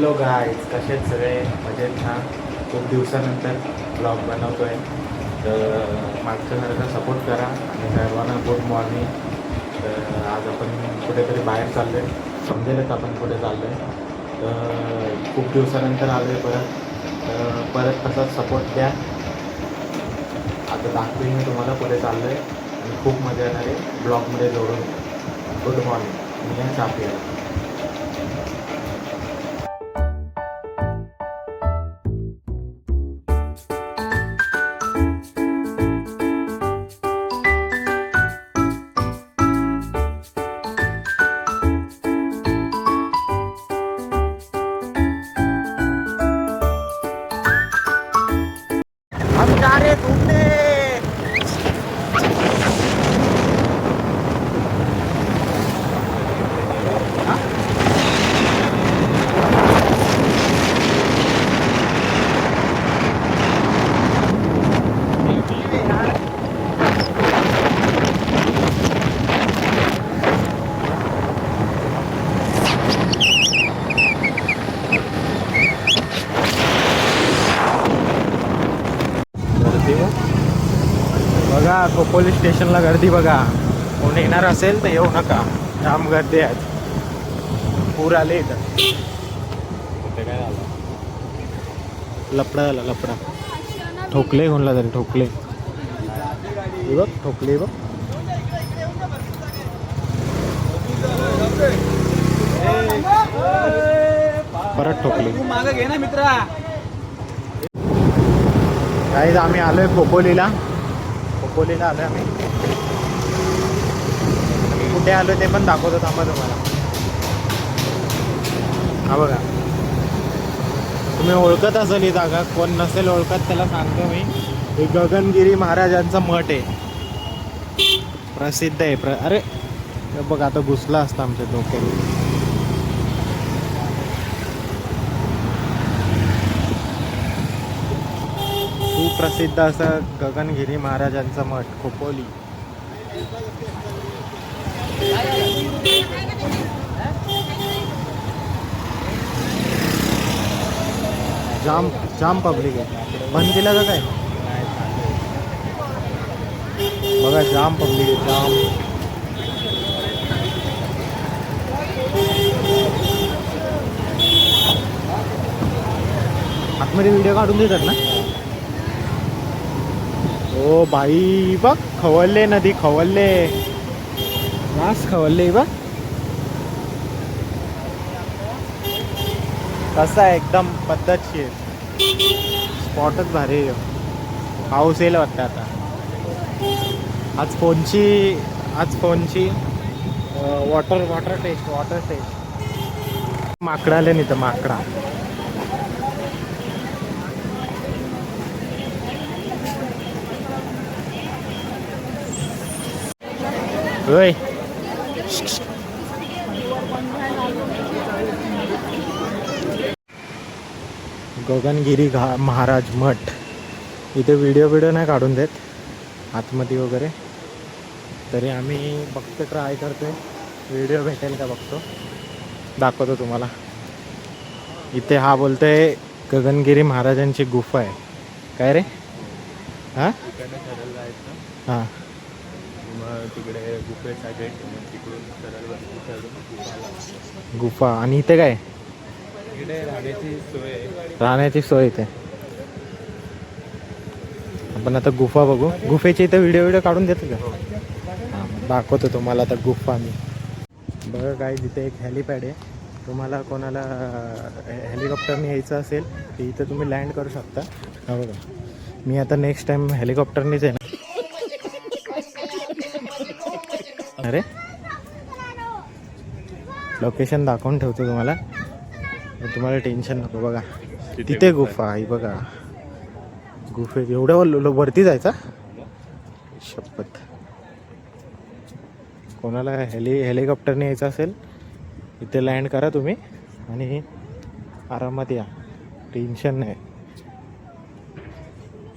Hello guys, कसे आहेत सगळे? मजेत ना? खूप दिवसानंतर ब्लॉग बनवतो आहे, तर मागच्यासारखा सपोर्ट करा आणि सर्वांना गुड मॉर्निंग. तर आज आपण कुठेतरी बाहेर चाललो आहे, समजेलच आपण कुठे चाललो आहे. तर खूप दिवसानंतर आलो आहे परत तसाच सपोर्ट द्या. आता दाखवेन मी तुम्हाला कुठे चाललो आहे आणि खूप मजा येणार आहे ब्लॉगमध्ये जोडून. गुड मॉर्निंग, मी आहे चापिया. हम जा रहे घूमने. बघा, खोपोली स्टेशनला गर्दी बघा. कोण येणार असेल तर येऊ नका, जाम गर्दी आहे. पूर आले इथं. कुठे काय झालं? लपडा झाला, लपडा. ठोकले कोणला तरी, ठोकले. हे बघ, ठोकले बघ. परत ठोकले. मागे घे ना मित्रा. काही आम्ही आलोय खोपोलीला. खोपोलीला आलोय आम्ही. कुठे आलोय ते पण दाखवतो, थांबा तुम्हाला. हा बघा, तुम्ही ओळखत असेल ही जागा. कोण नसेल ओळखत त्याला सांगतो मी. हे गगनगिरी महाराजांचा मठ आहे, प्रसिद्ध आहे. अरे बघ, आता घुसला असता आमच्या डोक्यात. खूप प्रसिद्ध असं गगनगिरी महाराजांचा मठ खोपोली. जाम जाम पब्लिक आहे. बंद केला का काय? बघा, जाम पब्लिक आहे, जाम. आतमध्ये व्हिडिओ काढून देतात ना? ओ बाई बघ, खवळले नदी, खवळले. नास खवळले बघ. कसं आहे, एकदम पद्धतशीर. स्पॉटच भारी आहे. पाऊस येईल वाटतं आता. आज फोनची वॉटर टेस्ट. माकडा आले नाही तर माकडा. होय, गगनगिरी महाराज मठ. इथे व्हिडिओ नाही काढून देत आतमध्ये वगैरे, तरी आम्ही बघतो, ट्राय करतोय. व्हिडिओ भेटेल का बघतो, दाखवतो तुम्हाला. इथे हा बोलतोय गगनगिरी महाराजांची गुफा आहे. काय रे? हां हां, तिकडे गुफेसाठी गुफा. आणि इथे काय? इकडे राहण्याची सोय इथे. आपण आता गुफा बघू. गुफेची इथे व्हिडिओ काढून देतो का? हां, दाखवतो तुम्हाला आता गुफा मी. बघा काय, तिथे एक हेलिपॅड आहे. तुम्हाला कोणाला हेलिकॉप्टरने यायचं असेल तर इथं तुम्ही लँड करू शकता. हा बघा, मी आता नेक्स्ट टाइम हेलिकॉप्टरनेच आहे ना. अरे, लोकेशन दाखवून ठेवतो तुम्हाला, तुम्हाला टेन्शन नको. बघा तिथे गुफा आहे बघा. गुफेत एवढ्या वरती जायचा, शपथ. कोणाला हेलिकॉप्टरने यायचं असेल इथे लँड करा तुम्ही आणि आरामात या, टेन्शन नाही.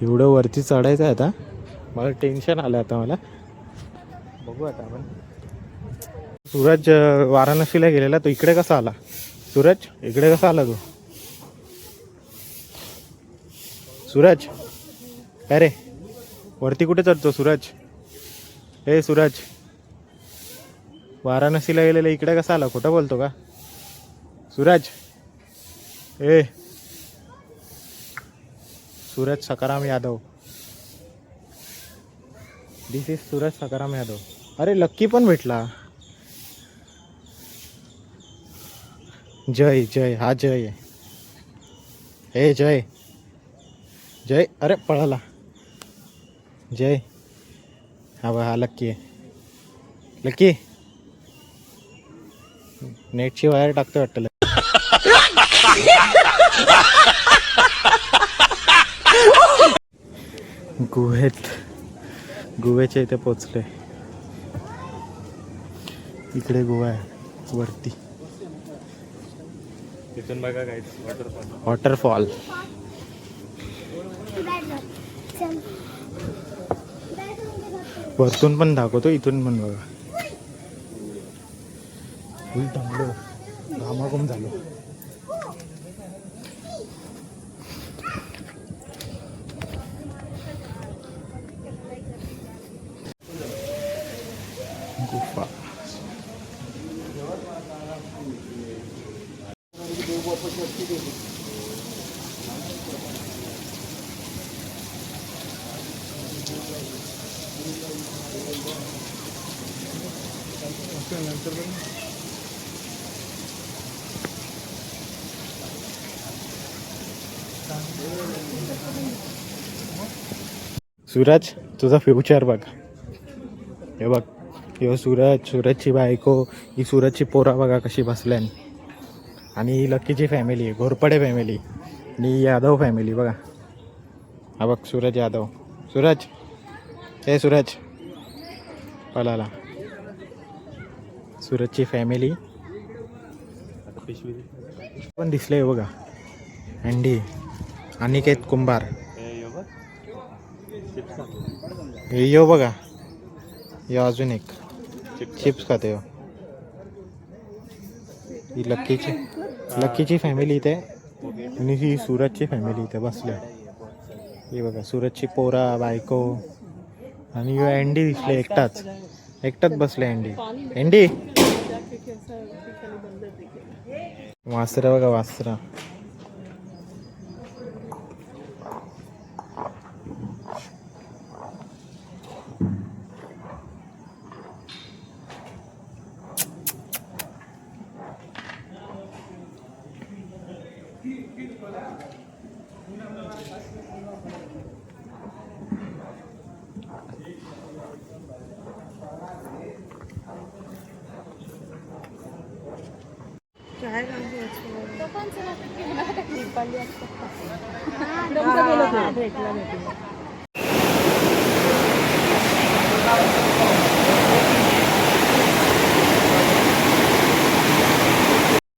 एवढं वरती चढायचं आहे आता. मला टेन्शन आलं आता मला. बघू आता आपण. सूरज वाराणसीला गेलेला, तो इकडे कसा आला? सूरज इकडे कसा आला तू? सूरज, काय रे वरती कुठे चढतो सूरज? हे सूरज, वाराणसीला गेलेला इकडे कसा आला? खोटं बोलतो का सूरज? ए सूरज सकाराम यादव, दिस इज सूरज सकाराम यादव. अरे लक्की पण भेटला. जय जय, हा जय आहे. हे जय जय, अरे पळाला जय. हा बा, हा लक्की आहे. लक्की नेटची वायर टाकतो वाटतं. गोव्याच्या इथे पोचले. इकडे गोवा आहे वरती. इथून बघा काय वॉटरफॉल. वरतून पण दाखवतो, इथून पण बघा. फुल थांबलो, घामाघूम झालो. गुफा. सूरज, तुझा फ्युचर बघ. हे बघ, हे सूरजची बायको, ही सूरजची पोरा बघा कशी बसल्यान. आणि ही लक्कीची फॅमिली आहे, घोरपडे फॅमिली. आणि यादव फॅमिली बघा. हा बघ सूरज यादव. सूरज, हे सूरज पळाला. सूरजची फॅमिली पण दिसले बघा. अँडी, अनिकेत कुंभार. यो बघा, यो अजून एक चिप्स खाते. ही लक्कीची फॅमिली इथे, आणि ही सूरजची फॅमिली इथे बसल्या. ही बघा सूरजची पोरा, बायको. आणि यो अँडी दिसले, एकटाच बसले अँडी. वासरा बघा, वासरा.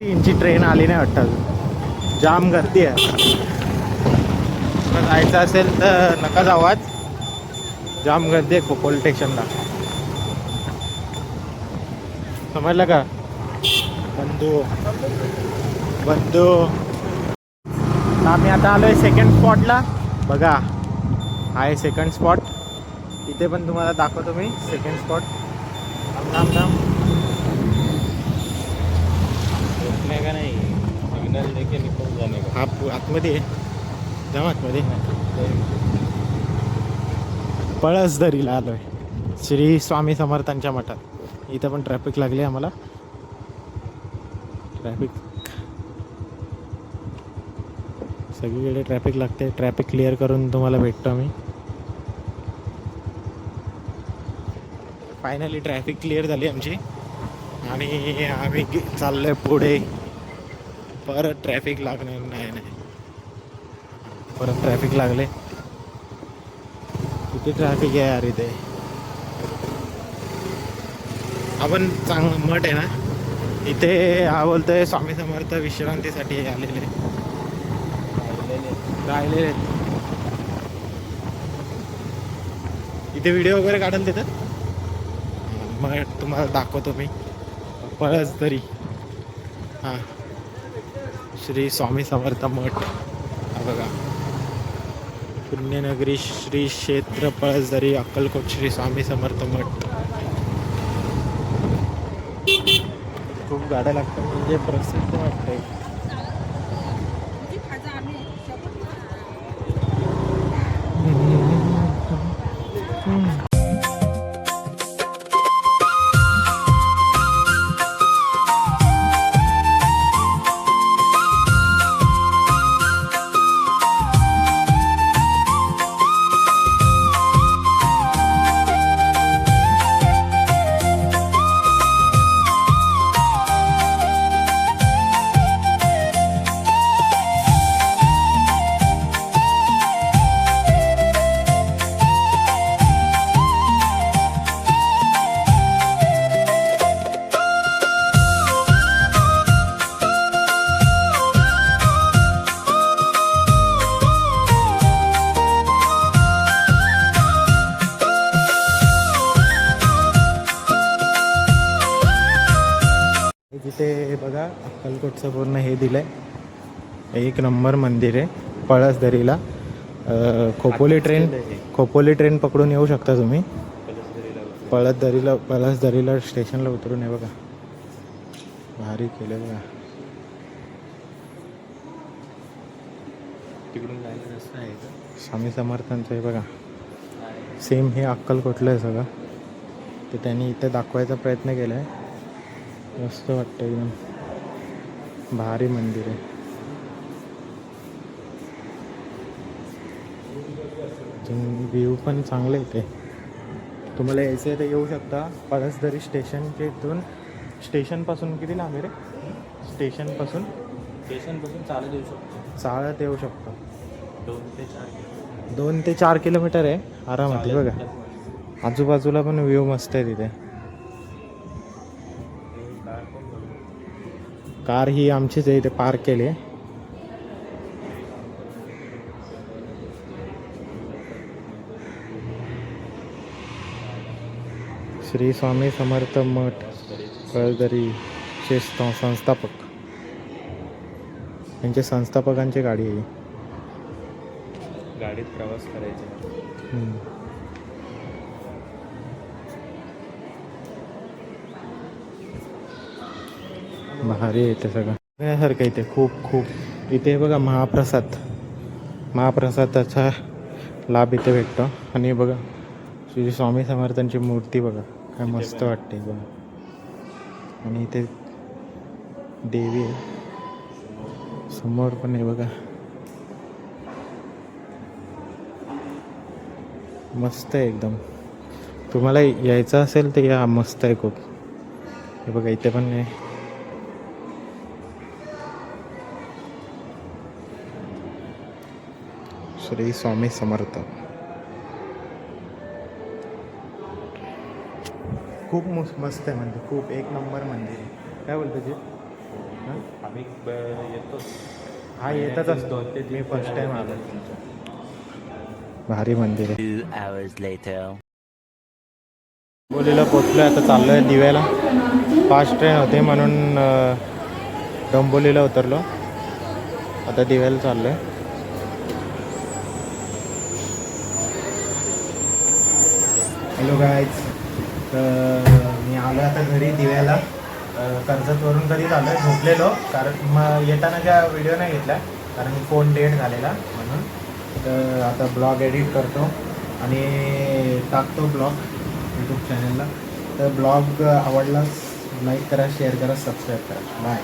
इंची ट्रेन आली नाही वाटतं, जाम गर्दी आहे. जायचं असेल तर नका जाऊ, आज जाम गर्दी आहे पोलीस स्टेशनला. समजलं का बंधू. आम्ही आता आलोय सेकंड स्पॉटला. बघा, हा आहे सेकंड स्पॉट. इथे पण तुम्हाला दाखवतो मी सेकंड स्पॉट. थांब का नाही, सिग्नल देके निकल जाणे का. हा आतमध्ये जाऊ, आतमध्ये. पळसदरीला आलोय, श्री स्वामी समर्थांच्या मठात. इथं पण ट्रॅफिक लागली आम्हाला. ट्रॅफिक सगळीकडे ट्रॅफिक लागते. ट्रॅफिक क्लिअर करून तुम्हाला भेटतो आम्ही. फायनली ट्रॅफिक क्लिअर झाली आमची, आणि आम्ही चाललोय पुढे. परत ट्रॅफिक लागणार नाही. परत ट्रॅफिक लागले. किती ट्रॅफिक आहे यार इथे. आपण मठ आहे ना इथे, हा बोलतोय स्वामी समर्थ विश्रांतीसाठी आलेले राहिलेले. इथे व्हिडिओ वगैरे काढून देतात. मग तुम्हाला दाखवतो मी. पळसदरी, हां, श्री स्वामी समर्थ मठ. हा बघा, पुण्यनगरी श्री क्षेत्र पळसदरी अक्कलकोट श्री स्वामी समर्थ मठ. खूप गाड्या लागतात म्हणजे प्रसिद्ध वाटतंय. तिथे बघा अक्कलकोटचं पूर्ण हे दिलंय. एक नंबर मंदिर आहे पळसदरीला. खोपोली ट्रेन पकडून येऊ शकता तुम्ही. पळसदरीला स्टेशनला उतरून आहे बघा. भारी केलं बघा. तिकडून जायला रस्ता आहे का? स्वामी समर्थांचं आहे बघा. सेम हे अक्कलकोटलं आहे सगळं. ते त्यांनी इथे दाखवायचा प्रयत्न केला आहे. मस्त वाटतं एकदम. भारी मंदिर आहे. व्ह्यू पण चांगलं येते. तुम्हाला यायचं आहे तर येऊ शकता. पळसदरी स्टेशनच्या इथून स्टेशनपासून किती लांब आहे रे? स्टेशनपासून चालत येऊ शकतो. चालत येऊ शकतो. 2 2 ते ते 4 4 किलोमीटर आहे आरामात. बघा आजूबाजूला पण व्ह्यू मस्त आहे तिथे. कार ही आमचीच आहे इथे पार्क केली आहे. श्री स्वामी समर्थ मठ पळसदरीचे संस्थापक. यांचे संस्थापकांची गाडी आहे. गाडीत प्रवास करायचा. भारी आहे ते सगळं. बघण्यासारखं इथे खूप इथे बघा महाप्रसादाचा लाभ इथे भेटतो. आणि बघा श्री स्वामी समर्थांची मूर्ती बघा काय मस्त वाटते बघा. आणि इथे देवी आहे समोर पण आहे बघा. मस्त आहे एकदम. तुम्हाला यायचं असेल तर या. मस्त आहे खूप. हे बघा इथे पण आहे. श्री स्वामी समर्थ. खूप मस्त आहे म्हणजे खूप एक नंबर मंदिर आहे. काय बोलतो जी? आम्ही येतो. हा येतच असतो. मी फर्स्ट टाइम आलो. भारी मंदिर आहे. 2 hours later. डोंबिवलीला पोचलो. आता चाललो आहे दिव्याला. फास्ट ट्रेन होते म्हणून डोंबिवलीला उतरलो. आता दिव्याला चाललो आहे. Hello guys. मी आलो आता घरी दिव्याला. कर्जतवरून घरी आलो आहे. झोपलेलो कारण मग येतानाच्या व्हिडिओ नाही घेतला कारण फोन डेट झालेला म्हणून. तर आता ब्लॉग एडिट करतो आणि टाकतो ब्लॉग यूट्यूब चॅनलला. तर ब्लॉग आवडलाच लाईक करा, शेअर करा, सबस्क्राईब करा. बाय.